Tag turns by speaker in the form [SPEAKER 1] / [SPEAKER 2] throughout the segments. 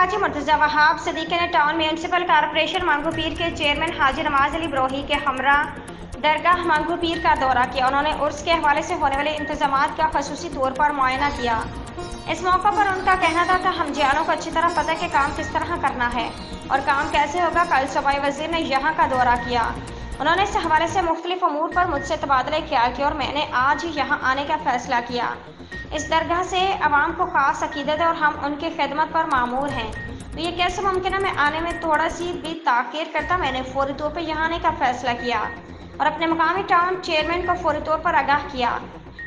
[SPEAKER 1] कराची मुर्तज़ा वहाब सदीक़ी ने town municipal corporation Mangu पीर के chairman हाजी नवाज अली ब्रोही के हमरा दरगाह मंगू पीर का दौरा किया। उन्होंने उर्स के हवाले से होने वाले इंतजामात का खसूसी तौर पर मुआयना किया। इस मौका पर उनका कहना था कि हम जियालों को अच्छी तरह पता है कि काम किस तरह करना है और काम कैसे होगा। कल सूबाई वज़ीर ने यहाँ का दौरा किया। उन्होंने इस हवाले से मुख्तलिफ अमूर पर मुझसे तबादला ख्याल किया और मैंने आज ही यहाँ आने का फैसला किया। इस दरगाह से अवाम को खास अकीदत है और हम उनकी खिदमत पर मामूर हैं, तो ये कैसे मुमकिन है मैं आने में थोड़ा सी भी ताख़ीर करता। मैंने फौरी तौर पर यहाँ आने का फैसला किया और अपने मकामी टाउन चेयरमैन को फौरी तौर पर आगाह किया।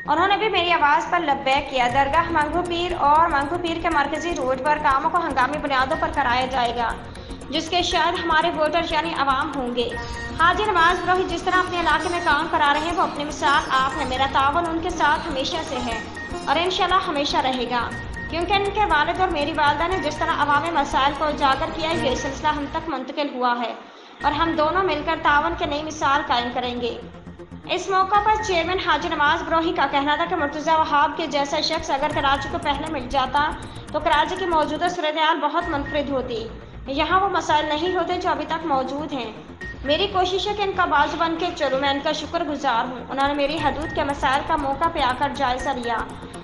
[SPEAKER 1] उन्होंने भी मेरी आवाज़ पर लब्बैक किया। दरगाह मंगू पीर और मंगू पीर के मरकजी रोड पर कामों को हंगामी बुनियादों पर कराया जाएगा, जिसके शायद हमारे वोटर यानी अवाम होंगे। हाजी नवाज ब्रोही जिस तरह अपने इलाके में काम करा रहे हैं वो अपनी मिसाल आप है। मेरा तावन उनके साथ हमेशा से है और इंशाल्लाह हमेशा रहेगा, क्योंकि इनके वालिद और मेरी वालदा ने जिस तरह अवामी मसाइल को उजागर किया ये सिलसिला हम तक मुंतकिल हुआ है और हम दोनों मिलकर तावन की नई मिसाल कायम करेंगे। इस मौका पर चेयरमैन हाजी नवाज ब्रोही का कहना था कि मुर्तज़ा वहाब के जैसा शख्स अगर कराची को पहले मिल जाता तो कराची की मौजूदा सूरत-ए-हाल बहुत मुनफरिद होती। यहाँ वो मसाइल नहीं होते जो अभी तक मौजूद हैं। मेरी कोशिश है कि इनका बाजू बन के चलूँ। मैं इनका शुक्रगुजार हूँ। उन्होंने मेरी हदूद के मसाइल का मौका पे आकर जायज़ा लिया।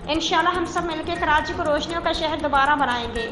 [SPEAKER 1] इंशाल्लाह हम सब मिलकर कराची को रोशनियों का शहर दोबारा बनाएंगे।